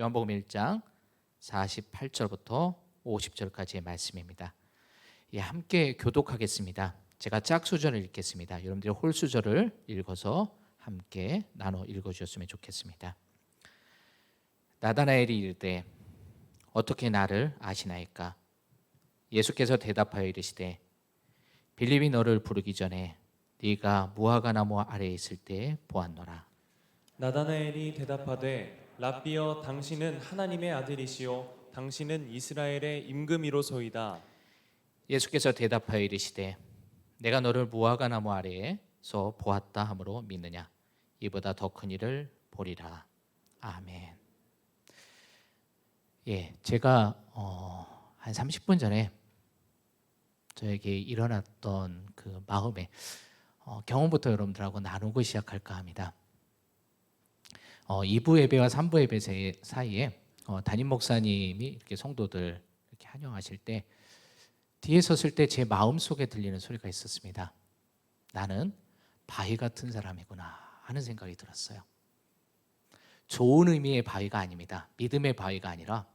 요한복음 1장 48절부터 50절까지의 말씀입니다. 함께 교독하겠습니다. 제가 짝수절을 읽겠습니다. 여러분들이 홀수절을 읽어서 함께 나눠 읽어주셨으면 좋겠습니다. 나다나엘이 이르되 어떻게 나를 아시나이까? 예수께서 대답하여 이르시되 빌립이 너를 부르기 전에 네가 무화과 나무 아래에 있을 때 보았노라. 나다나엘이 대답하되 랍비여, 당신은 하나님의 아들이시요 당신은 이스라엘의 임금이로소이다. 예수께서 대답하여 이르시되 내가 너를 무화과 나무 아래에서 보았다 함으로 믿느냐? 이보다 더 큰 일을 보리라. 아멘. 제가 한 30분 전에 저에게 일어났던 그 마음의 경험부터 여러분들하고 나누고 시작할까 합니다. 2부 예배와 3부 예배 사이에 담임 목사님이 이렇게 성도들 이렇게 환영하실 때 뒤에 섰을 때 제 마음속에 들리는 소리가 있었습니다. 나는 바위 같은 사람이구나 하는 생각이 들었어요. 좋은 의미의 바위가 아닙니다. 믿음의 바위가 아니라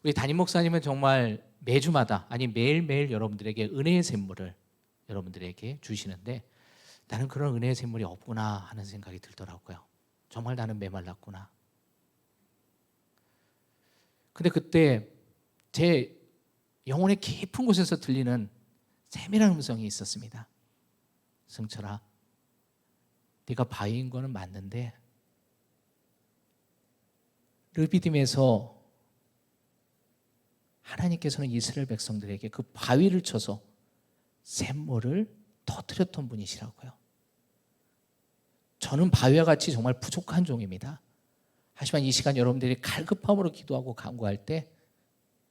우리 담임 목사님은 정말 매주마다 아니 매일매일 여러분들에게 은혜의 샘물을 여러분들에게 주시는데 나는 그런 은혜의 샘물이 없구나 하는 생각이 들더라고요. 정말 나는 메말랐구나. 근데 그때 제 영혼의 깊은 곳에서 들리는 세밀한 음성이 있었습니다. 승철아, 네가 바위인 거는 맞는데 르비딤에서 하나님께서는 이스라엘 백성들에게 그 바위를 쳐서 샘물을 터뜨렸던 분이시라고요. 저는 바위와 같이 정말 부족한 종입니다. 하지만 이 시간 여러분들이 갈급함으로 기도하고 간구할 때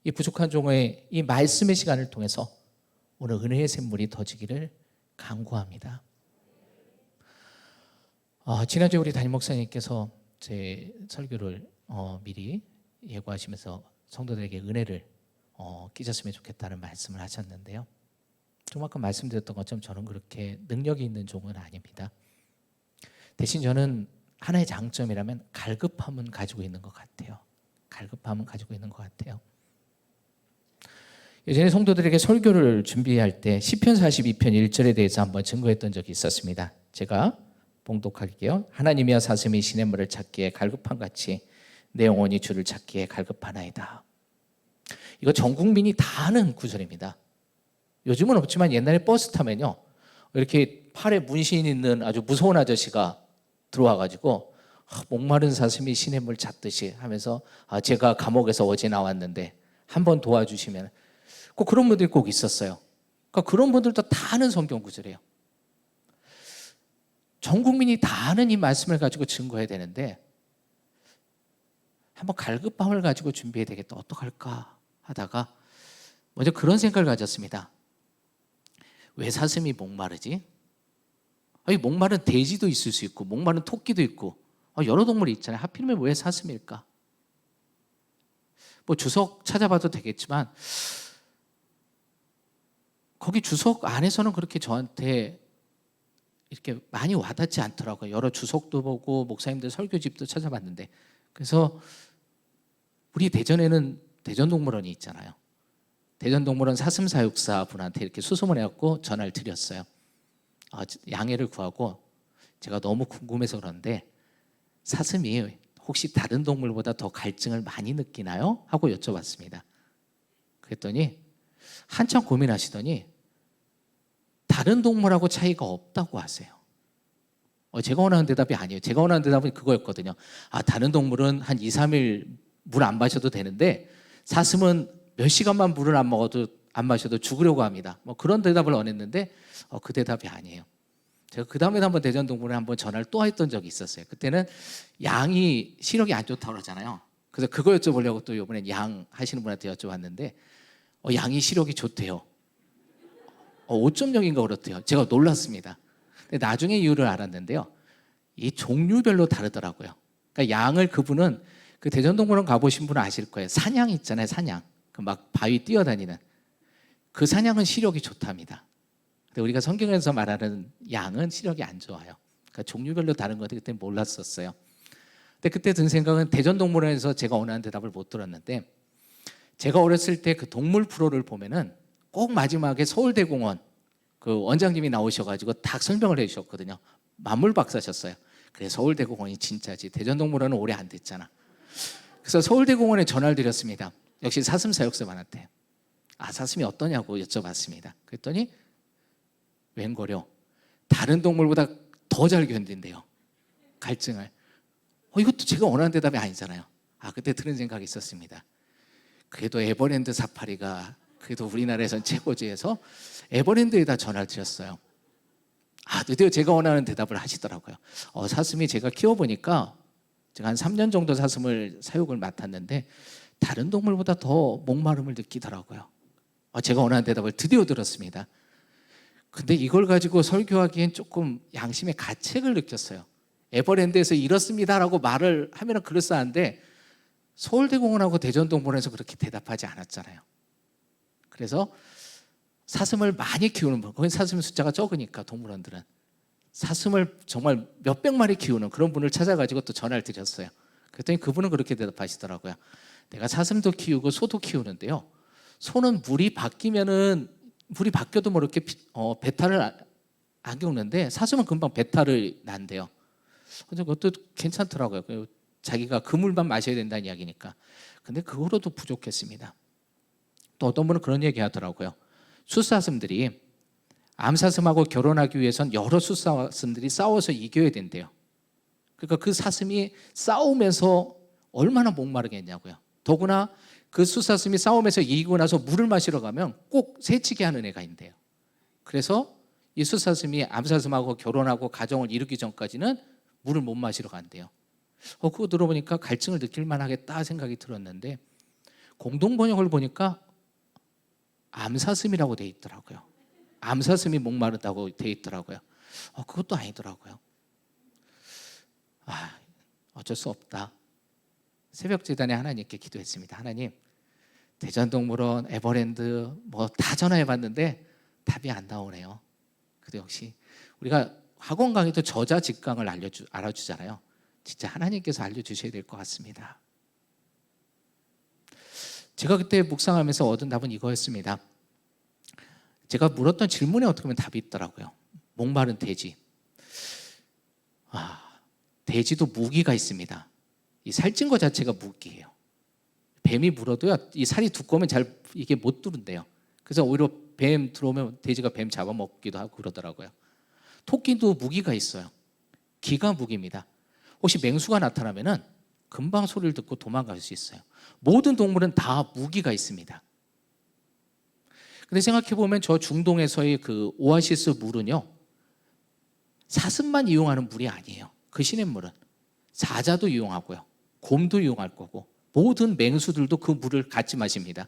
이 부족한 종의 이 말씀의 시간을 통해서 오늘 은혜의 샘물이 터지기를 간구합니다. 지난주에 우리 담임 목사님께서 제 설교를 미리 예고하시면서 성도들에게 은혜를 끼쳤으면 좋겠다는 말씀을 하셨는데요. 좀 아까 말씀드렸던 것처럼 저는 그렇게 능력이 있는 종은 아닙니다. 대신 저는 하나의 장점이라면 갈급함은 가지고 있는 것 같아요. 갈급함은 가지고 있는 것 같아요. 예전에 성도들에게 설교를 준비할 때 시편 42편 1절에 대해서 한번 증거했던 적이 있었습니다. 제가 봉독할게요. 하나님이여, 사슴이 시냇물을 찾기에 갈급함같이 내 영혼이 주를 찾기에 갈급하나이다. 이거 전 국민이 다 아는 구절입니다. 요즘은 없지만 옛날에 버스 타면요, 이렇게 팔에 문신 있는 아주 무서운 아저씨가 들어와가지고 목마른 사슴이 시냇물 찾듯이 하면서 제가 감옥에서 어제 나왔는데 한번 도와주시면, 꼭 그런 분들이 꼭 있었어요. 그러니까 그런 분들도 다 아는 성경 구절이에요. 전 국민이 다 아는 이 말씀을 가지고 증거해야 되는데 한번 갈급함을 가지고 준비해야 되겠다. 어떡할까 하다가 먼저 그런 생각을 가졌습니다. 왜 사슴이 목마르지? 아니, 목마른 돼지도 있을 수 있고 목마른 토끼도 있고 여러 동물이 있잖아요. 하필이면 왜 사슴일까? 뭐 주석 찾아봐도 되겠지만 거기 주석 안에서는 그렇게 저한테 이렇게 많이 와닿지 않더라고요. 여러 주석도 보고 목사님들 설교집도 찾아봤는데, 그래서 우리 대전에는 대전동물원이 있잖아요. 대전동물원 사슴사육사 분한테 이렇게 수소문해갖고 전화를 드렸어요. 양해를 구하고 제가 너무 궁금해서 그런데 사슴이 혹시 다른 동물보다 더 갈증을 많이 느끼나요? 하고 여쭤봤습니다. 그랬더니 한참 고민하시더니 다른 동물하고 차이가 없다고 하세요. 제가 원하는 대답이 아니에요. 제가 원하는 대답은 그거였거든요. 다른 동물은 한 2, 3일 물 안 마셔도 되는데 사슴은 몇 시간만 물을 안 마셔도 죽으려고 합니다. 뭐 그런 대답을 원했는데 그 대답이 아니에요. 제가 그 다음에 한번 대전동물원에 한번 전화를 또 했던 적이 있었어요. 그때는 양이 시력이 안 좋다고 그러잖아요. 그래서 그거 여쭤보려고 또 이번엔 양 하시는 분한테 여쭤봤는데 양이 시력이 좋대요. 5.0인가 그렇대요. 제가 놀랐습니다. 근데 나중에 이유를 알았는데요, 이 종류별로 다르더라고요. 그러니까 양을, 그분은 그 대전동물원 가보신 분은 아실 거예요. 사냥 있잖아요. 사냥, 그 막 바위 뛰어다니는 그 사냥은 시력이 좋답니다. 근데 우리가 성경에서 말하는 양은 시력이 안 좋아요. 그러니까 종류별로 다른 건데 그때 몰랐었어요. 근데 그때 든 생각은 대전동물원에서 제가 원하는 대답을 못 들었는데, 제가 어렸을 때 그 동물 프로를 보면은 꼭 마지막에 서울대공원 그 원장님이 나오셔가지고 딱 설명을 해주셨거든요. 만물 박사셨어요. 그래, 서울대공원이 진짜지, 대전동물원은 오래 안 됐잖아. 그래서 서울대공원에 전화를 드렸습니다. 역시 사슴 사육사분한테. 사슴이 어떠냐고 여쭤봤습니다. 그랬더니 웬걸요, 다른 동물보다 더 잘 견딘대요, 갈증을. 이것도 제가 원하는 대답이 아니잖아요. 그때 들은 생각이 있었습니다. 그래도 에버랜드 사파리가 그래도 우리나라에선 최고지 해서 에버랜드에다 전화를 드렸어요. 드디어 제가 원하는 대답을 하시더라고요. 사슴이 제가 키워보니까, 제가 한 3년 정도 사슴을 사육을 맡았는데 다른 동물보다 더 목마름을 느끼더라고요. 제가 원하는 대답을 드디어 들었습니다. 근데 이걸 가지고 설교하기엔 조금 양심의 가책을 느꼈어요. 에버랜드에서 이렇습니다라고 말을 하면 그럴싸한데 서울대공원하고 대전동물원에서 그렇게 대답하지 않았잖아요. 그래서 사슴을 많이 키우는 분, 거기 사슴 숫자가 적으니까 동물원들은 사슴을 정말 몇백 마리 키우는 그런 분을 찾아가지고 또 전화를 드렸어요. 그랬더니 그분은 그렇게 대답하시더라고요. 내가 사슴도 키우고 소도 키우는데요, 소는 물이 바뀌어도 뭐 이렇게 배탈을 안 겪는데 사슴은 금방 배탈을 난대요. 근데 그것도 괜찮더라고요. 자기가 그 물만 마셔야 된다는 이야기니까. 근데 그거로도 부족했습니다. 또 어떤 분은 그런 얘기 하더라고요. 숫사슴들이 암사슴하고 결혼하기 위해선 여러 숫사슴들이 싸워서 이겨야 된대요. 그러니까 그 사슴이 싸우면서 얼마나 목마르겠냐고요. 더구나 그 숫사슴이 싸움에서 이기고 나서 물을 마시러 가면 꼭 새치기 하는 애가 있대요. 그래서 이 숫사슴이 암사슴하고 결혼하고 가정을 이루기 전까지는 물을 못 마시러 간대요. 그거 들어보니까 갈증을 느낄 만하겠다 생각이 들었는데, 공동 번역을 보니까 암사슴이라고 돼 있더라고요. 암사슴이 목마르다고 돼 있더라고요. 그것도 아니더라고요. 어쩔 수 없다. 새벽재단에 하나님께 기도했습니다. 하나님, 대전동물원, 에버랜드 뭐 다 전화해봤는데 답이 안 나오네요. 근데 역시 우리가 학원 강의도 저자 직강을 알아주잖아요. 진짜 하나님께서 알려주셔야 될 것 같습니다. 제가 그때 묵상하면서 얻은 답은 이거였습니다. 제가 물었던 질문에 어떻게 보면 답이 있더라고요. 목마른 돼지. 돼지도 무기가 있습니다. 이 살찐 것 자체가 무기예요. 뱀이 물어도요, 이 살이 두꺼우면 잘 이게 못 뚫는데요. 그래서 오히려 뱀 들어오면 돼지가 뱀 잡아먹기도 하고 그러더라고요. 토끼도 무기가 있어요. 기가 무기입니다. 혹시 맹수가 나타나면은 금방 소리를 듣고 도망갈 수 있어요. 모든 동물은 다 무기가 있습니다. 근데 생각해 보면 저 중동에서의 그 오아시스 물은요, 사슴만 이용하는 물이 아니에요. 그 시냇물은 사자도 이용하고요, 곰도 이용할 거고, 모든 맹수들도 그 물을 같이 마십니다.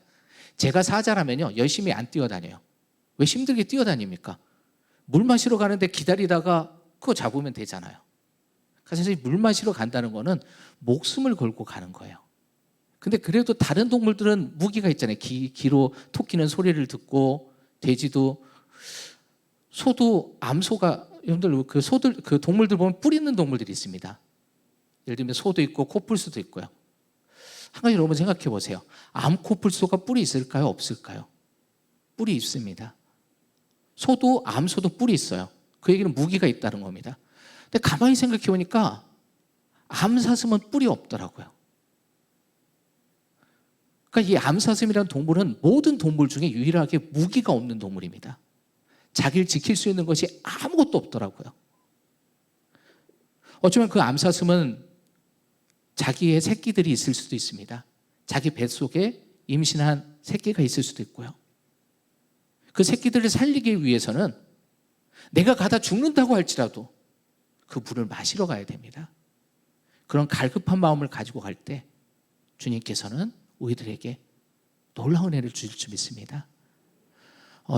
제가 사자라면요, 열심히 안 뛰어다녀요. 왜 힘들게 뛰어다닙니까? 물 마시러 가는데 기다리다가 그거 잡으면 되잖아요. 그래서 물 마시러 간다는 거는 목숨을 걸고 가는 거예요. 근데 그래도 다른 동물들은 무기가 있잖아요. 귀로 토끼는 소리를 듣고, 돼지도, 소도, 암소가, 여러분들 그 동물들 보면 뿔 있는 동물들이 있습니다. 예를 들면 소도 있고 코뿔소도 있고요. 한 가지 여러분 생각해 보세요. 암코뿔소가 뿔이 있을까요? 없을까요? 뿔이 있습니다. 소도, 암소도 뿔이 있어요. 그 얘기는 무기가 있다는 겁니다. 근데 가만히 생각해 보니까 암사슴은 뿔이 없더라고요. 그러니까 이 암사슴이라는 동물은 모든 동물 중에 유일하게 무기가 없는 동물입니다. 자기를 지킬 수 있는 것이 아무것도 없더라고요. 어쩌면 그 암사슴은 자기의 새끼들이 있을 수도 있습니다. 자기 뱃속에 임신한 새끼가 있을 수도 있고요. 그 새끼들을 살리기 위해서는 내가 가다 죽는다고 할지라도 그 물을 마시러 가야 됩니다. 그런 갈급한 마음을 가지고 갈 때 주님께서는 우리들에게 놀라운 은혜를 주실 줄 믿습니다.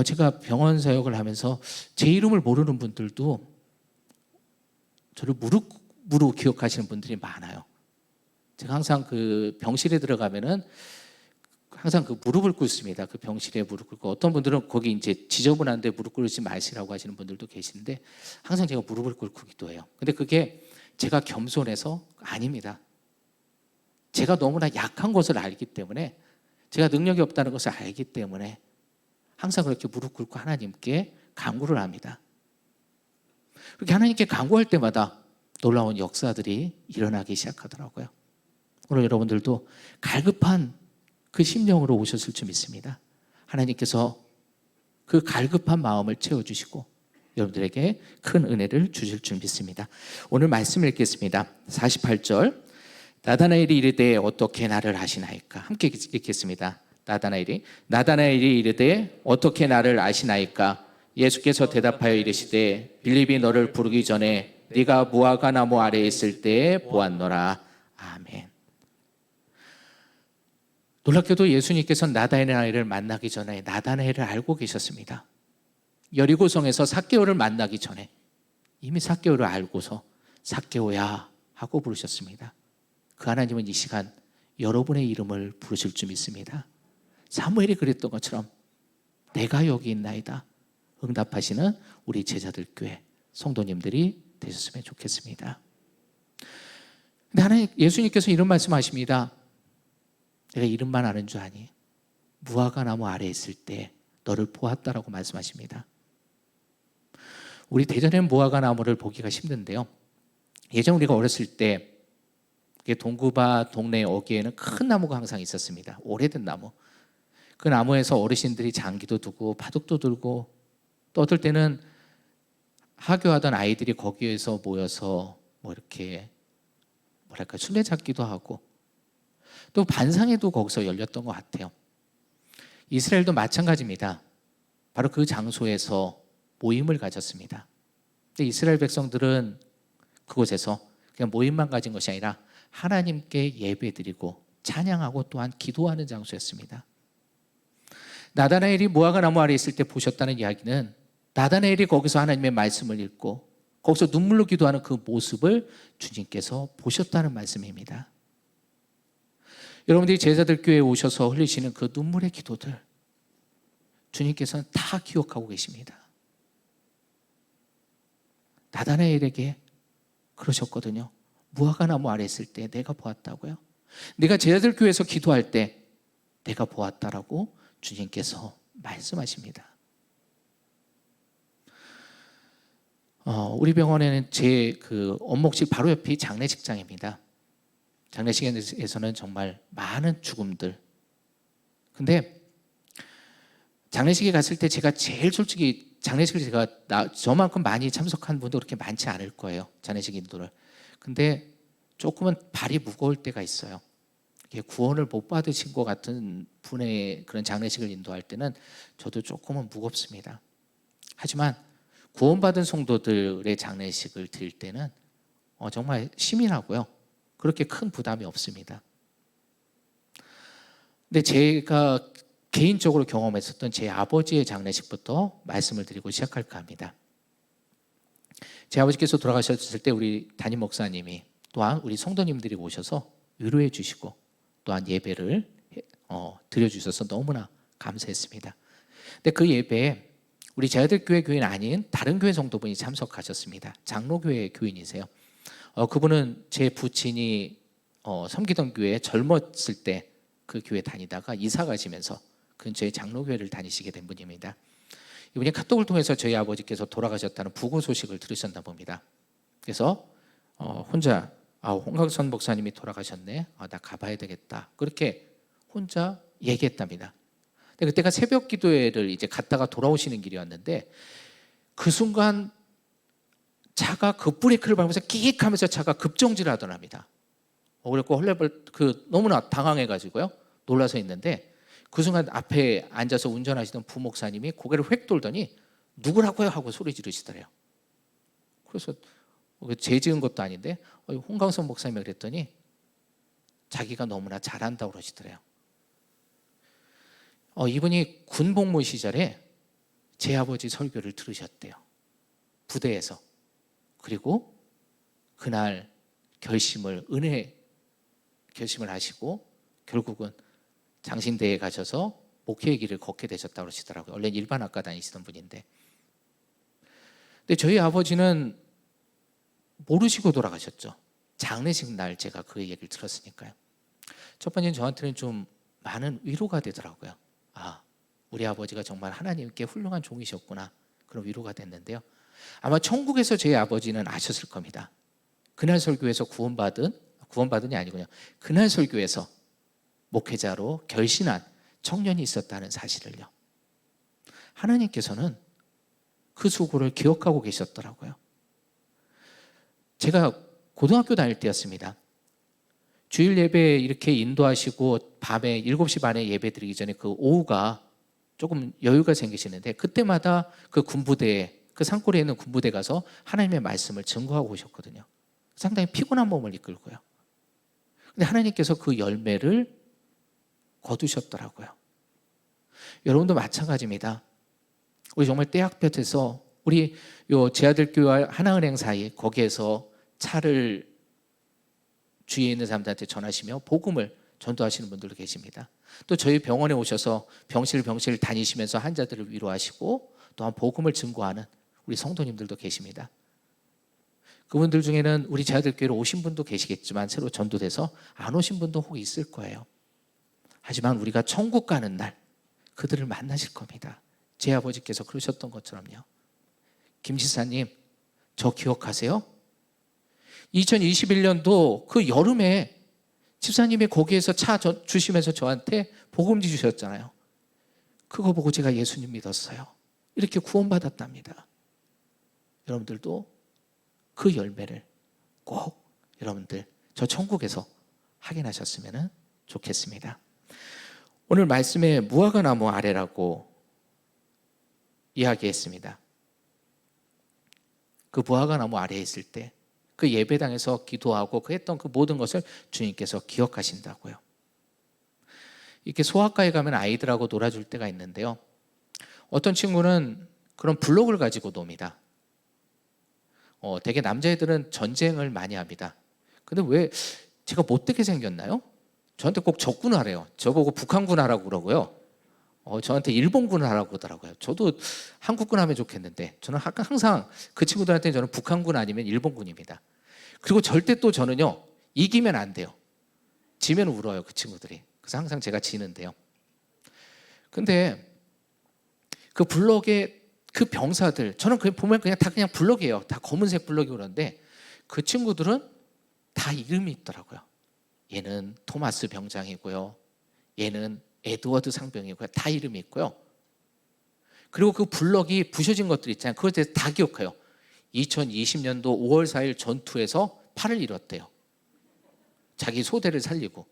제가 병원 사역을 하면서 제 이름을 모르는 분들도 저를 무릎으로 기억하시는 분들이 많아요. 제가 항상 그 병실에 들어가면은 항상 그 무릎을 꿇습니다. 그 병실에 무릎 꿇고, 어떤 분들은 거기 이제 지저분한데 무릎 꿇지 마시라고 하시는 분들도 계신데 항상 제가 무릎을 꿇고 기도해요. 근데 그게 제가 겸손해서 아닙니다. 제가 너무나 약한 것을 알기 때문에, 제가 능력이 없다는 것을 알기 때문에 항상 그렇게 무릎 꿇고 하나님께 간구를 합니다. 그렇게 하나님께 간구할 때마다 놀라운 역사들이 일어나기 시작하더라고요. 오늘 여러분들도 갈급한 그 심령으로 오셨을 줄 믿습니다. 하나님께서 그 갈급한 마음을 채워주시고 여러분들에게 큰 은혜를 주실 줄 믿습니다. 오늘 말씀을 읽겠습니다. 48절, 나다나엘이 이르되 어떻게 나를 아시나이까? 함께 읽겠습니다. 나다나엘이 이르되 어떻게 나를 아시나이까? 예수께서 대답하여 이르시되 빌립이 너를 부르기 전에 네가 무화과 나무 아래에 있을 때에 보았노라. 아멘. 놀랍게도 예수님께서 나다나엘을 만나기 전에 나다나엘을 알고 계셨습니다. 여리고성에서 삭개오를 만나기 전에 이미 삭개오를 알고서 삭개오야 하고 부르셨습니다. 그 하나님은 이 시간 여러분의 이름을 부르실 줄 믿습니다. 사무엘이 그랬던 것처럼 내가 여기 있나이다 응답하시는 우리 제자들 교회 성도님들이 되셨으면 좋겠습니다. 근데 하나님, 예수님께서 이런 말씀하십니다. 내가 이름만 아는 줄 아니? 무화과 나무 아래에 있을 때 너를 보았다라고 말씀하십니다. 우리 대전에는 무화과 나무를 보기가 힘든데요, 예전 우리가 어렸을 때 동구바 동네 어귀에는 큰 나무가 항상 있었습니다. 오래된 나무. 그 나무에서 어르신들이 장기도 두고 바둑도 들고, 또 어떨 때는 하교하던 아이들이 거기에서 모여서 뭐 이렇게 뭐랄까 술래잡기도 하고, 또 반상회도 거기서 열렸던 것 같아요. 이스라엘도 마찬가지입니다. 바로 그 장소에서 모임을 가졌습니다. 근데 이스라엘 백성들은 그곳에서 그냥 모임만 가진 것이 아니라 하나님께 예배드리고 찬양하고 또한 기도하는 장소였습니다. 나다나엘이 무화과 나무 아래 있을 때 보셨다는 이야기는 나다나엘이 거기서 하나님의 말씀을 읽고 거기서 눈물로 기도하는 그 모습을 주님께서 보셨다는 말씀입니다. 여러분들이 제자들 교회에 오셔서 흘리시는 그 눈물의 기도들 주님께서는 다 기억하고 계십니다. 나다나엘에게 그러셨거든요. 무화과 나무 아래 있을 때 내가 보았다고요. 내가 제자들 교회에서 기도할 때 내가 보았다라고 주님께서 말씀하십니다. 우리 병원에는 제 그 원목실 바로 옆이 장례식장입니다. 장례식에서는 정말 많은 죽음들. 근데 장례식에 갔을 때 제가 제일 솔직히 장례식을 저만큼 많이 참석한 분도 그렇게 많지 않을 거예요. 장례식 인도를. 근데 조금은 발이 무거울 때가 있어요. 구원을 못 받으신 것 같은 분의 그런 장례식을 인도할 때는 저도 조금은 무겁습니다. 하지만 구원받은 성도들의 장례식을 드릴 때는 정말 시민하고요, 그렇게 큰 부담이 없습니다. 근데 제가 개인적으로 경험했었던 제 아버지의 장례식부터 말씀을 드리고 시작할까 합니다. 제 아버지께서 돌아가셨을 때 우리 담임 목사님이 또한 우리 성도님들이 오셔서 위로해 주시고 또한 예배를 드려주셔서 너무나 감사했습니다. 근데 그 예배에 우리 제자들 교회 교인 아닌 다른 교회 성도분이 참석하셨습니다. 장로교회 교인이세요. 그분은 제 부친이 섬기던 교회에 젊었을 때 그 교회 다니다가 이사 가시면서 근처에 장로교회를 다니시게 된 분입니다. 이분이 카톡을 통해서 저희 아버지께서 돌아가셨다는 부고 소식을 들으셨나 봅니다. 그래서 혼자 홍강선 목사님이 돌아가셨네, 나 가봐야 되겠다, 그렇게 혼자 얘기했답니다. 근데 그때가 새벽 기도회를 이제 갔다가 돌아오시는 길이었는데 그 순간 차가 급브레이크를 밟으면서 끼익 하면서 차가 급정지를 하더랍니다. 그랬고 너무나 당황해가지고요, 놀라서 있는데 그 순간 앞에 앉아서 운전하시던 부목사님이 고개를 획 돌더니 누구라고요 하고 소리 지르시더래요. 그래서 죄 지은 것도 아닌데 홍강선 목사님이 그랬더니 자기가 너무나 잘한다고 그러시더래요. 이분이 군복무 시절에 제 아버지 설교를 들으셨대요, 부대에서. 그리고 그날 은혜 결심을 하시고 결국은 장신대에 가셔서 목회의 길을 걷게 되셨다고 그러시더라고요. 원래 일반 학과 다니시던 분인데. 근데 저희 아버지는 모르시고 돌아가셨죠. 장례식 날 제가 그 얘기를 들었으니까요. 첫 번째는 저한테는 좀 많은 위로가 되더라고요. 아, 우리 아버지가 정말 하나님께 훌륭한 종이셨구나. 그런 위로가 됐는데요. 아마 천국에서 제 아버지는 아셨을 겁니다. 그날 설교에서 구원받은이 아니군요. 그날 설교에서 목회자로 결신한 청년이 있었다는 사실을요. 하나님께서는 그 수고를 기억하고 계셨더라고요. 제가 고등학교 다닐 때였습니다. 주일 예배 이렇게 인도하시고 밤에 7시 반에 예배 드리기 전에 그 오후가 조금 여유가 생기시는데 그때마다 그 군부대에 그 산골에 있는 군부대 가서 하나님의 말씀을 증거하고 오셨거든요. 상당히 피곤한 몸을 이끌고요. 근데 하나님께서 그 열매를 거두셨더라고요. 여러분도 마찬가지입니다. 우리 정말 떼약볕에서 우리 요 제아들교회와 하나은행 사이 거기에서 차를 주위에 있는 사람들한테 전하시며 복음을 전도하시는 분들도 계십니다. 또 저희 병원에 오셔서 병실 다니시면서 환자들을 위로하시고 또한 복음을 증거하는 우리 성도님들도 계십니다. 그분들 중에는 우리 제아들교회로 오신 분도 계시겠지만 새로 전도돼서 안 오신 분도 혹 있을 거예요. 하지만 우리가 천국 가는 날 그들을 만나실 겁니다. 제 아버지께서 그러셨던 것처럼요. 김 지사님, 저 기억하세요? 2021년도 그 여름에 집사님이 거기에서 차 주시면서 저한테 복음지 주셨잖아요. 그거 보고 제가 예수님 믿었어요. 이렇게 구원받았답니다. 여러분들도 그 열매를 꼭 여러분들 저 천국에서 확인하셨으면 좋겠습니다. 오늘 말씀에 무화과 나무 아래라고 이야기했습니다. 그 무화과 나무 아래에 있을 때 그 예배당에서 기도하고 그 했던 그 모든 것을 주님께서 기억하신다고요. 이렇게 소아과에 가면 아이들하고 놀아줄 때가 있는데요. 어떤 친구는 그런 블록을 가지고 놉니다. 되게 남자애들은 전쟁을 많이 합니다. 근데 왜 제가 못되게 생겼나요? 저한테 꼭 적군 하래요. 저보고 북한군 하라고 그러고요. 저한테 일본군 하라고 그러더라고요. 저도 한국군 하면 좋겠는데 저는 항상 그 친구들한테 저는 북한군 아니면 일본군입니다. 그리고 절대 또 저는요 이기면 안 돼요. 지면 울어요 그 친구들이. 그래서 항상 제가 지는데요. 근데 그 블럭의 그 병사들 저는 보면 그냥 다 그냥 블럭이에요. 다 검은색 블럭이 그런데 그 친구들은 다 이름이 있더라고요. 얘는 토마스 병장이고요. 얘는 에드워드 상병이고요. 다 이름이 있고요. 그리고 그 블럭이 부셔진 것들 있잖아요. 그것에 대해서 다 기억해요. 2020년도 5월 4일 전투에서 팔을 잃었대요. 자기 소대를 살리고.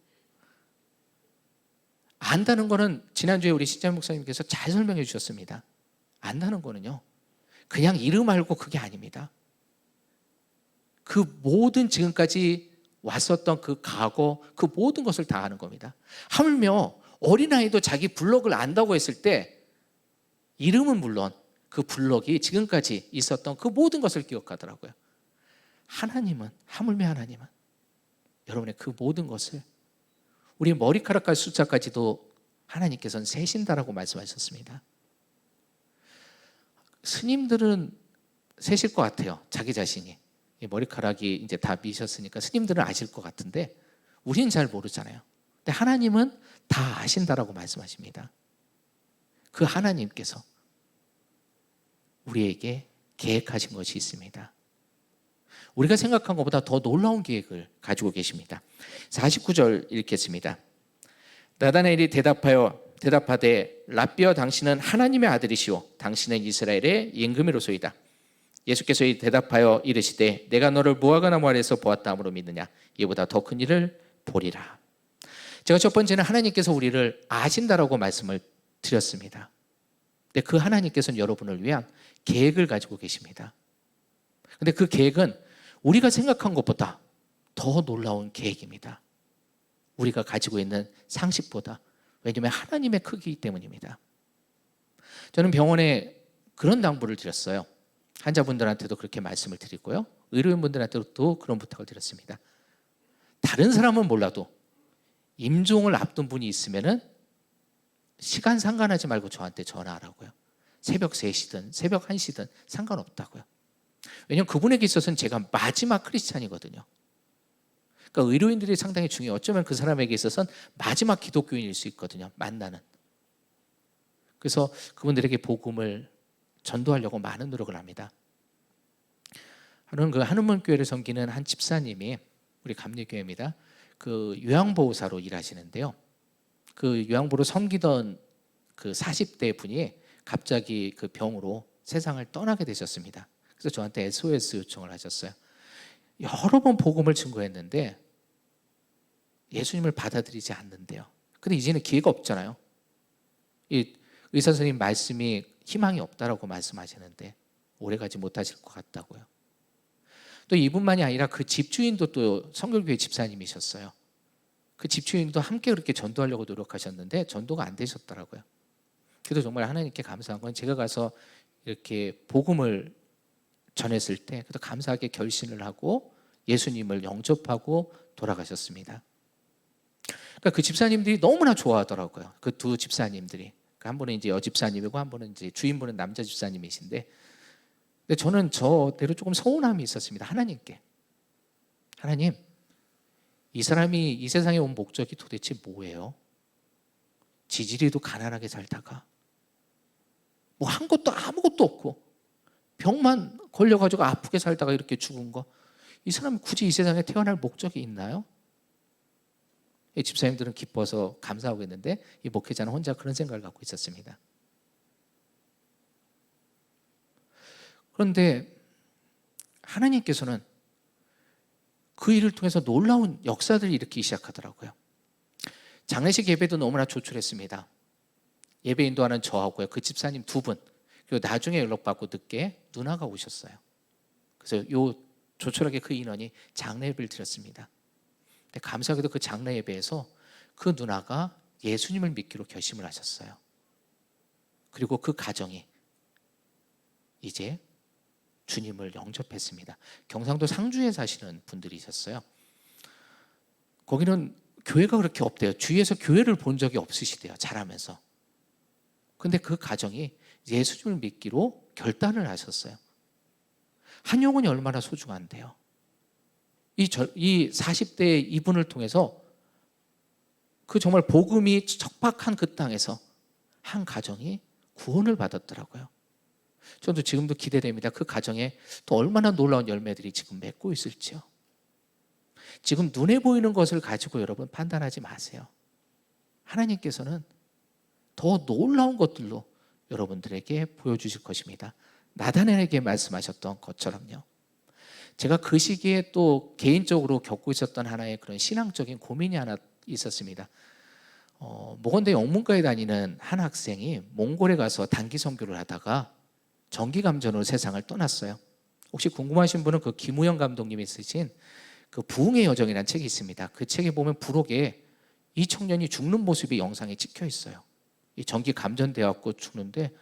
안다는 거는 지난주에 우리 신장 목사님께서 잘 설명해 주셨습니다. 안다는 거는요. 그냥 이름 알고 그게 아닙니다. 그 모든 지금까지 왔었던 그 과거 그 모든 것을 다 아는 겁니다. 하물며 어린아이도 자기 블럭을 안다고 했을 때 이름은 물론 그 블럭이 지금까지 있었던 그 모든 것을 기억하더라고요. 하나님은 하물며 하나님은 여러분의 그 모든 것을 우리 머리카락까지 숫자까지도 하나님께서는 세신다라고 말씀하셨습니다. 스님들은 세실 것 같아요. 자기 자신이 머리카락이 이제 다 미셨으니까 스님들은 아실 것 같은데 우리는 잘 모르잖아요. 근데 하나님은 다 아신다라고 말씀하십니다. 그 하나님께서 우리에게 계획하신 것이 있습니다. 우리가 생각한 것보다 더 놀라운 계획을 가지고 계십니다. 49절 읽겠습니다. 나다나엘이 대답하되 랍비여 당신은 하나님의 아들이시오 당신은 이스라엘의 임금이로소이다. 예수께서 대답하여 이르시되 내가 너를 무화과 나무 아래에서 보았다 함으로 믿느냐 이보다 더 큰 일을 보리라. 제가 첫 번째는 하나님께서 우리를 아신다라고 말씀을 드렸습니다. 근데 그 하나님께서는 여러분을 위한 계획을 가지고 계십니다. 근데 그 계획은 우리가 생각한 것보다 더 놀라운 계획입니다. 우리가 가지고 있는 상식보다. 왜냐하면 하나님의 크기이기 때문입니다. 저는 병원에 그런 당부를 드렸어요. 환자분들한테도 그렇게 말씀을 드리고요. 의료인분들한테도 그런 부탁을 드렸습니다. 다른 사람은 몰라도 임종을 앞둔 분이 있으면은 시간 상관하지 말고 저한테 전화하라고요. 새벽 3시든 새벽 1시든 상관없다고요. 왜냐하면 그분에게 있어서는 제가 마지막 크리스찬이거든요. 그러니까 의료인들이 상당히 중요해요. 어쩌면 그 사람에게 있어서는 마지막 기독교인일 수 있거든요. 만나는. 그래서 그분들에게 복음을 전도하려고 많은 노력을 합니다. 그 한우문교회를 섬기는 한 집사님이 우리 감리교회입니다. 그 요양보호사로 일하시는데요. 그 요양보로 섬기던 그 40대 분이 갑자기 그 병으로 세상을 떠나게 되셨습니다. 그래서 저한테 SOS 요청을 하셨어요. 여러 번 복음을 증거했는데 예수님을 받아들이지 않는데요. 근데 이제는 기회가 없잖아요. 이 의사 선생님 말씀이 희망이 없다라고 말씀하시는데 오래가지 못하실 것 같다고요. 또 이분만이 아니라 그 집주인도 또 성결교회 집사님이셨어요. 그 집주인도 함께 그렇게 전도하려고 노력하셨는데 전도가 안 되셨더라고요. 그래도 정말 하나님께 감사한 건 제가 가서 이렇게 복음을 전했을 때 그래도 감사하게 결신을 하고 예수님을 영접하고 돌아가셨습니다. 그러니까 그 집사님들이 너무나 좋아하더라고요. 그 두 집사님들이. 한 분은 이제 여집사님이고 한 분은 이제 주인분은 남자 집사님이신데, 근데 저는 저대로 조금 서운함이 있었습니다. 하나님께. 하나님, 이 사람이 이 세상에 온 목적이 도대체 뭐예요? 지지리도 가난하게 살다가 뭐 한 것도 아무것도 없고 병만 걸려가지고 아프게 살다가 이렇게 죽은 거, 이 사람이 굳이 이 세상에 태어날 목적이 있나요? 이 집사님들은 기뻐서 감사하고 있는데 이 목회자는 혼자 그런 생각을 갖고 있었습니다. 그런데 하나님께서는 그 일을 통해서 놀라운 역사들을 일으키기 시작하더라고요. 장례식 예배도 너무나 조촐했습니다. 예배 인도하는 저하고요, 그 집사님 두 분, 그리고 나중에 연락받고 늦게 누나가 오셨어요. 그래서 조촐하게 그 인원이 장례 예배를 드렸습니다. 근데 감사하게도 그 장례 예배에서 그 누나가 예수님을 믿기로 결심을 하셨어요. 그리고 그 가정이 이제 주님을 영접했습니다. 경상도 상주에 사시는 분들이셨어요. 거기는 교회가 그렇게 없대요. 주위에서 교회를 본 적이 없으시대요, 자라면서. 근데 그 가정이 예수님을 믿기로 결단을 하셨어요. 한 영혼이 얼마나 소중한데요. 이 40대 이분을 통해서 그 정말 복음이 척박한 그 땅에서 한 가정이 구원을 받았더라고요. 저도 지금도 기대됩니다. 그 가정에 또 얼마나 놀라운 열매들이 지금 맺고 있을지요. 지금 눈에 보이는 것을 가지고 여러분 판단하지 마세요. 하나님께서는 더 놀라운 것들로 여러분들에게 보여주실 것입니다. 나다나엘에게 말씀하셨던 것처럼요. 제가 그 시기에 또 개인적으로 겪고 있었던 하나의 그런 신앙적인 고민이 하나 있었습니다. 모건대 영문과에 다니는 한 학생이 몽골에 가서 단기 선교를 하다가 정기감전으로 세상을 떠났어요. 혹시 궁금하신 분은 그 김우영 감독님이 쓰신 그 부흥의 여정이라는 책이 있습니다. 그 책에 보면 부록에 이 청년이 죽는 모습이 영상에 찍혀 있어요. 이 전기 감전되었고 죽는데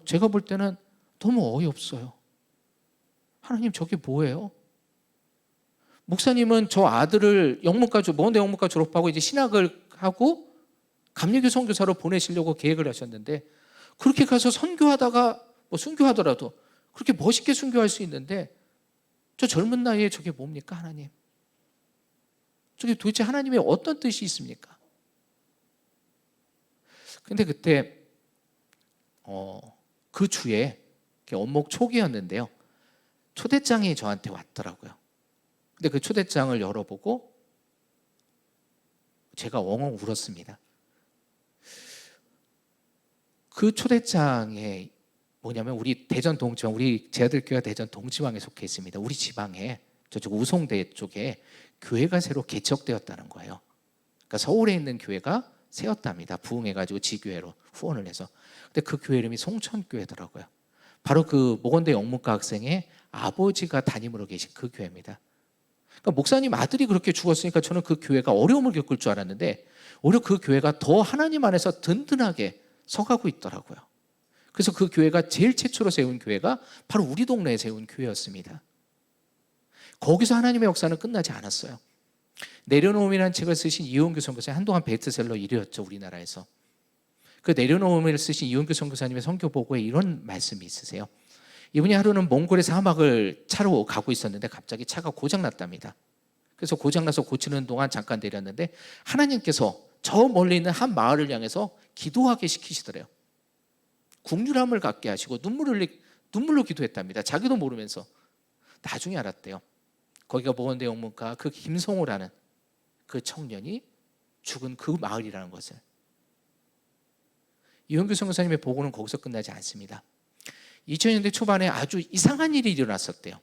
제가 볼 때는 너무 어이없어요. 하나님, 저게 뭐예요? 목사님은 저 아들을 모건대 영문과 졸업하고 이제 신학을 하고 감리교 선교사로 보내시려고 계획을 하셨는데, 그렇게 가서 선교하다가 순교하더라도 그렇게 멋있게 순교할 수 있는데 저 젊은 나이에 저게 뭡니까? 하나님, 저게 도대체 하나님의 어떤 뜻이 있습니까? 근데 그때 그 주에 원목 초기였는데요, 초대장이 저한테 왔더라고요. 근데 그 초대장을 열어보고 제가 엉엉 울었습니다. 그 초대장에 뭐냐면 우리 대전 동지방, 우리 제아들교회가 대전 동지방에 속해 있습니다. 우리 지방에 저쪽 우송대 쪽에 교회가 새로 개척되었다는 거예요. 그러니까 서울에 있는 교회가 세웠답니다. 부흥해가지고 지교회로 후원을 해서. 근데 그 교회 이름이 송천교회더라고요. 바로 그 모건대 영문과 학생의 아버지가 담임으로 계신 그 교회입니다. 그러니까 목사님 아들이 그렇게 죽었으니까 저는 그 교회가 어려움을 겪을 줄 알았는데 오히려 그 교회가 더 하나님 안에서 든든하게 서가고 있더라고요. 그래서 그 교회가 제일 최초로 세운 교회가 바로 우리 동네에 세운 교회였습니다. 거기서 하나님의 역사는 끝나지 않았어요. 내려놓음이라는 책을 쓰신 이용규 선교사님, 한동안 베스트셀러 1위였죠, 우리나라에서. 그 내려놓음을 쓰신 이용규 선교사님의 선교보고에 이런 말씀이 있으세요. 이분이 하루는 몽골의 사막을 차로 가고 있었는데 갑자기 차가 고장났답니다. 그래서 고장나서 고치는 동안 잠깐 내렸는데 하나님께서 저 멀리 있는 한 마을을 향해서 기도하게 시키시더래요. 국률함을 갖게 하시고 눈물로 기도했답니다. 자기도 모르면서. 나중에 알았대요. 거기가 보건대 영문과 그 김성호라는 그 청년이 죽은 그 마을이라는 것을. 이현규 선교사님의 보고는 거기서 끝나지 않습니다. 2000년대 초반에 아주 이상한 일이 일어났었대요.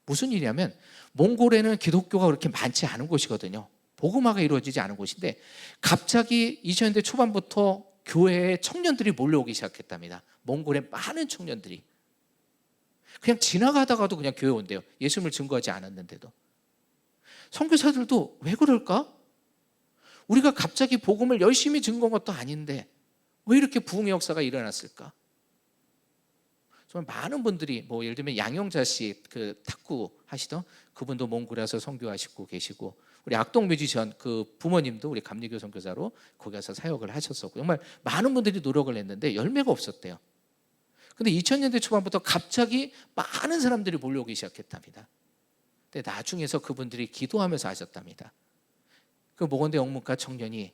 무슨 일이냐면 몽골에는 기독교가 그렇게 많지 않은 곳이거든요. 복음화가 이루어지지 않은 곳인데 갑자기 2000년대 초반부터 교회에 청년들이 몰려오기 시작했답니다. 몽골의 많은 청년들이. 그냥 지나가다가도 그냥 교회 온대요. 예수님을 증거하지 않았는데도. 선교사들도 왜 그럴까? 우리가 갑자기 복음을 열심히 증거한 것도 아닌데 왜 이렇게 부흥의 역사가 일어났을까? 정말 많은 분들이 뭐 예를 들면 양영자 씨 그 탁구 하시던 그분도 몽골에 와서 선교하시고 계시고, 우리 악동 뮤지션 그 부모님도 우리 감리교 선교사로 거기 가서 사역을 하셨었고, 정말 많은 분들이 노력을 했는데 열매가 없었대요. 근데 2000년대 초반부터 갑자기 많은 사람들이 몰려오기 시작했답니다. 근데 나중에서 그분들이 기도하면서 하셨답니다. 그 모건대 영문과 청년이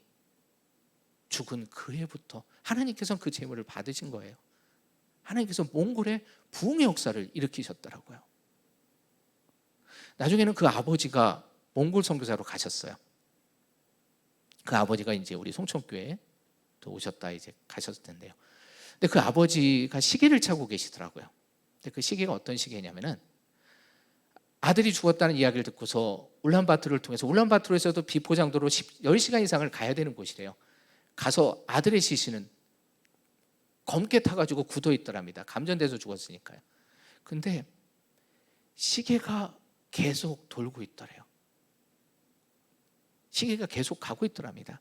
죽은 그 해부터 하나님께서는 그 재물을 받으신 거예요. 하나님께서 몽골의 부흥의 역사를 일으키셨더라고요. 나중에는 그 아버지가 몽골 선교사로 가셨어요. 그 아버지가 이제 우리 송천교회에 또 오셨다 이제 가셨을 텐데요. 근데 그 아버지가 시계를 차고 계시더라고요. 근데 그 시계가 어떤 시계냐면은 아들이 죽었다는 이야기를 듣고서 울란바토르를 통해서, 울란바토르에서도 비포장도로 10시간 이상을 가야 되는 곳이래요. 가서 아들의 시신은 검게 타가지고 굳어 있더랍니다. 감전돼서 죽었으니까요. 근데 시계가 계속 돌고 있더래요. 시계가 계속 가고 있더랍니다.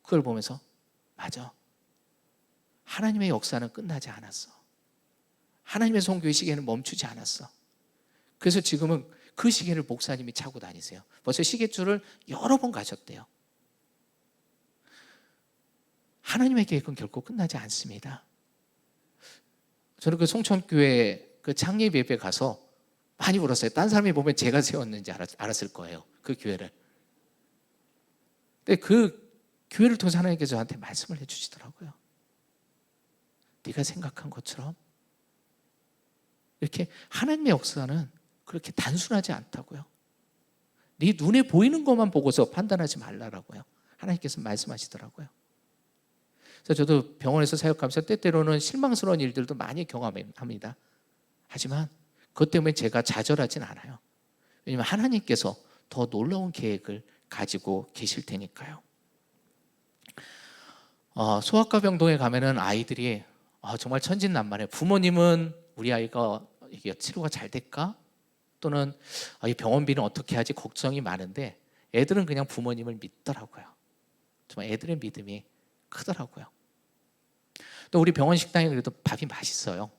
그걸 보면서 맞아, 하나님의 역사는 끝나지 않았어. 하나님의 선교의 시계는 멈추지 않았어. 그래서 지금은 그 시계를 목사님이 차고 다니세요. 벌써 시계줄을 여러 번 가셨대요. 하나님의 계획은 결코 끝나지 않습니다. 저는 그 송천교회 그 창립 예배 가서 많이 울었어요. 딴 사람이 보면 제가 세웠는지 알았을 거예요. 그 교회를. 근데 그 교회를 통해서 하나님께서 저한테 말씀을 해주시더라고요. 네가 생각한 것처럼 이렇게 하나님의 역사는 그렇게 단순하지 않다고요. 네 눈에 보이는 것만 보고서 판단하지 말라라고요. 하나님께서 말씀하시더라고요. 그래서 저도 병원에서 사역하면서 때때로는 실망스러운 일들도 많이 경험합니다. 하지만 그것 때문에 제가 좌절하진 않아요. 왜냐하면 하나님께서 더 놀라운 계획을 가지고 계실 테니까요. 소아과 병동에 가면은 아이들이 정말 천진난만해. 부모님은 우리 아이가 이게 치료가 잘 될까? 또는 이 병원비는 어떻게 하지? 걱정이 많은데 애들은 그냥 부모님을 믿더라고요. 정말 애들의 믿음이 크더라고요. 또 우리 병원 식당에 그래도 밥이 맛있어요.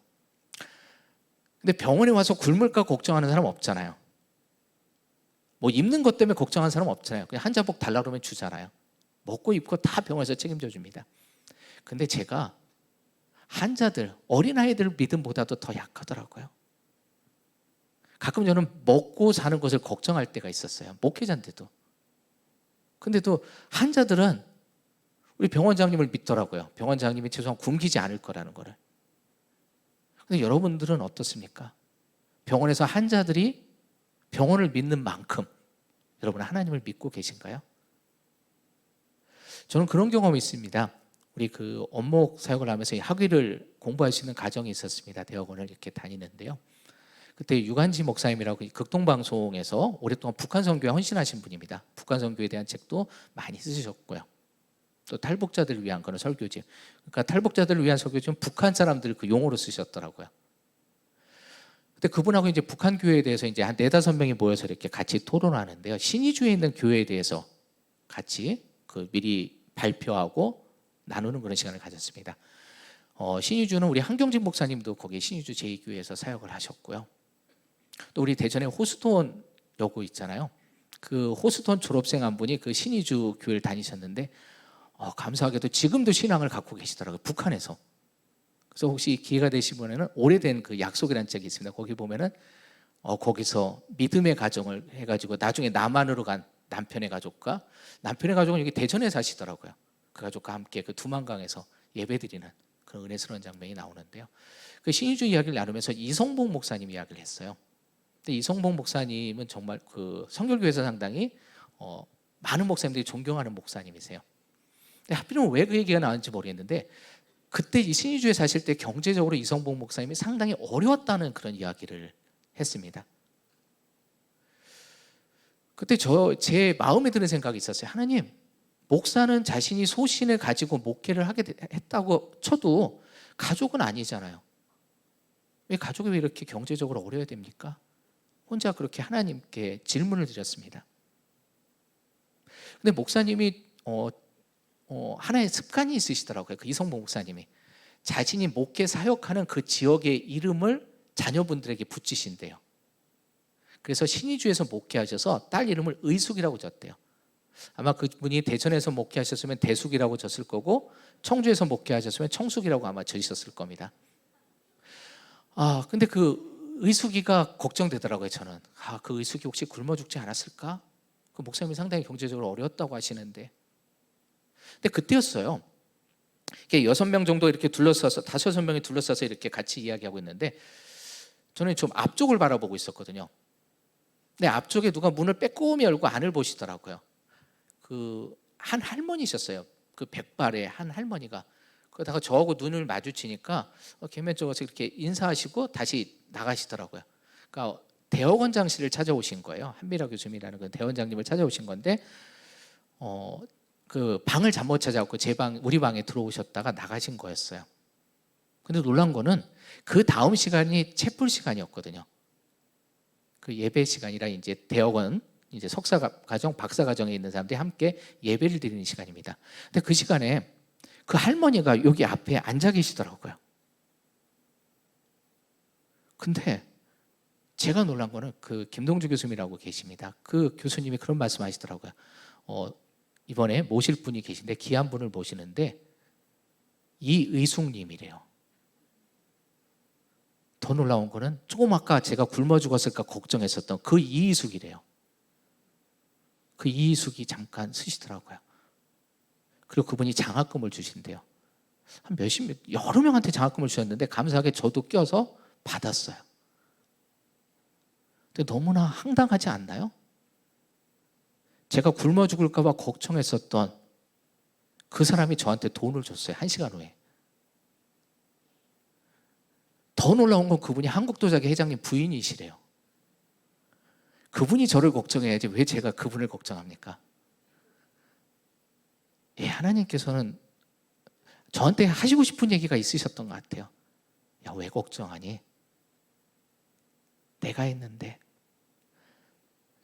근데 병원에 와서 굶을까 걱정하는 사람 없잖아요. 뭐 입는 것 때문에 걱정하는 사람 없잖아요. 그냥 한자복 달라 그러면 주잖아요. 먹고 입고 다 병원에서 책임져 줍니다. 근데 제가 환자들, 어린아이들 믿음보다도 더 약하더라고요. 가끔 저는 먹고 사는 것을 걱정할 때가 있었어요. 목회자인데도. 근데도 환자들은 우리 병원장님을 믿더라고요. 병원장님이 최소한 굶기지 않을 거라는 거를. 근데 여러분들은 어떻습니까? 병원에서 환자들이 병원을 믿는 만큼 여러분 하나님을 믿고 계신가요? 저는 그런 경험이 있습니다. 우리 그 원목 사역을 하면서 학위를 공부할 수 있는 과정이 있었습니다. 대학원을 이렇게 다니는데요. 그때 유관지 목사님이라고 극동방송에서 오랫동안 북한 선교에 헌신하신 분입니다. 북한 선교에 대한 책도 많이 쓰셨고요. 또 탈북자들을 위한 그런 설교집. 그러니까 탈북자들을 위한 설교집은 북한 사람들 그 용어로 쓰셨더라고요. 근데 그분하고 이제 북한 교회에 대해서 이제 한 4-5명이 모여서 이렇게 같이 토론하는데요. 신의주에 있는 교회에 대해서 같이 그 미리 발표하고 나누는 그런 시간을 가졌습니다. 신의주는 우리 한경직 목사님도 거기 신의주 제2교회에서 사역을 하셨고요. 또 우리 대전에 호스톤 여고 있잖아요. 그 호스톤 졸업생 한 분이 그 신의주 교회를 다니셨는데 감사하게도 지금도 신앙을 갖고 계시더라고요. 북한에서. 그래서 혹시 기회가 되시면은 오래된 그 약속이라는 책이 있습니다. 거기 보면은 거기서 믿음의 가정을 해가지고 나중에 남한으로 간 남편의 가족과 남편의 가족은 여기 대전에 사시더라고요. 그 가족과 함께 그 두만강에서 예배드리는 그런 은혜스러운 장면이 나오는데요. 그 신의주 이야기를 나누면서 이성복 목사님 이야기를 했어요. 근데 이성복 목사님은 정말 그 성결교회에서 상당히 많은 목사님들이 존경하는 목사님이세요. 근데 하필이면 왜 그 얘기가 나왔는지 모르겠는데 그때 이 신의주에 사실 때 경제적으로 이성복 목사님이 상당히 어려웠다는 그런 이야기를 했습니다. 그때 제 마음에 드는 생각이 있었어요. 하나님, 목사는 자신이 소신을 가지고 목회를 했다고 쳐도 가족은 아니잖아요. 왜 가족이 왜 이렇게 경제적으로 어려워야 됩니까? 혼자 그렇게 하나님께 질문을 드렸습니다. 근데 목사님이 하나의 습관이 있으시더라고요. 그 이성복 목사님이 자신이 목회 사역하는 그 지역의 이름을 자녀분들에게 붙이신대요. 그래서 신의주에서 목회하셔서 딸 이름을 의숙이라고 졌대요. 아마 그분이 대전에서 목회하셨으면 대숙이라고 졌을 거고 청주에서 목회하셨으면 청숙이라고 아마 져있었을 겁니다. 근데 그 의숙이가 걱정되더라고요. 저는 그 의숙이 혹시 굶어 죽지 않았을까? 그 목사님이 상당히 경제적으로 어려웠다고 하시는데, 근데 그때였어요. 6명 정도 이렇게 둘러싸서 5-6명이 둘러싸서 이렇게 같이 이야기하고 있는데 저는 좀 앞쪽을 바라보고 있었거든요. 근데 앞쪽에 누가 문을 빼꼼히 열고 안을 보시더라고요. 그 한 할머니셨어요. 그 백발의 한 할머니가. 그러다가 저하고 눈을 마주치니까 개면적으로 이렇게 인사하시고 다시 나가시더라고요. 그러니까 대학원장실을 찾아오신 거예요. 한미라 교수님이라는 그 대원장님을 찾아오신 건데 그 방을 잠못 찾아갖고 우리 방에 들어오셨다가 나가신 거였어요. 근데 놀란 거는 그 다음 시간이 채플 시간이었거든요. 그 예배 시간이라 이제 대학원 이제 석사 과정, 박사 과정에 있는 사람들이 함께 예배를 드리는 시간입니다. 근데 그 시간에 그 할머니가 여기 앞에 앉아 계시더라고요. 근데 제가 놀란 거는 그 김동주 교수님이라고 계십니다. 그 교수님이 그런 말씀하시더라고요. 이번에 모실 분이 계신데 귀한 분을 모시는데 이의숙님이래요. 더 놀라운 거는 조금 아까 제가 굶어 죽었을까 걱정했었던 그 이의숙이래요. 그 이의숙이 잠깐 쓰시더라고요. 그리고 그분이 장학금을 주신대요. 한 여러 명한테 장학금을 주셨는데 감사하게 저도 껴서 받았어요. 근데 너무나 황당하지 않나요? 제가 굶어 죽을까 봐 걱정했었던 그 사람이 저한테 돈을 줬어요. 1시간 후에. 더 놀라운 건 그분이 한국도자기 회장님 부인이시래요. 그분이 저를 걱정해야지 왜 제가 그분을 걱정합니까? 하나님께서는 저한테 하시고 싶은 얘기가 있으셨던 것 같아요. 야, 왜 걱정하니? 내가 했는데.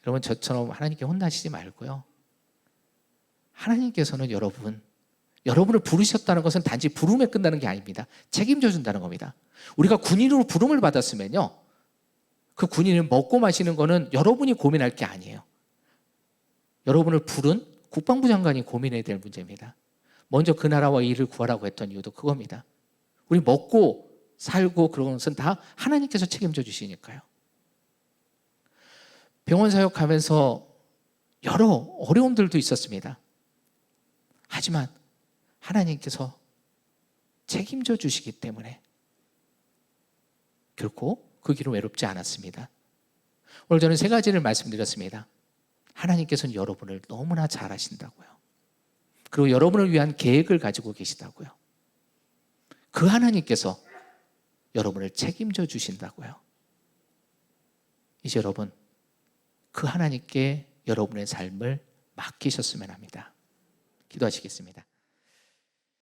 여러분, 저처럼 하나님께 혼나시지 말고요. 하나님께서는 여러분을 부르셨다는 것은 단지 부름에 끝나는 게 아닙니다. 책임져 준다는 겁니다. 우리가 군인으로 부름을 받았으면요, 그 군인을 먹고 마시는 거는 여러분이 고민할 게 아니에요. 여러분을 부른 국방부 장관이 고민해야 될 문제입니다. 먼저 그 나라와 일을 구하라고 했던 이유도 그겁니다. 우리 먹고 살고 그런 것은 다 하나님께서 책임져 주시니까요. 병원 사역하면서 여러 어려움들도 있었습니다. 하지만 하나님께서 책임져 주시기 때문에 결코 그 길은 외롭지 않았습니다. 오늘 저는 3가지를 말씀드렸습니다. 하나님께서는 여러분을 너무나 잘 아신다고요. 그리고 여러분을 위한 계획을 가지고 계시다고요. 그 하나님께서 여러분을 책임져 주신다고요. 이제 여러분, 그 하나님께 여러분의 삶을 맡기셨으면 합니다. 기도하시겠습니다.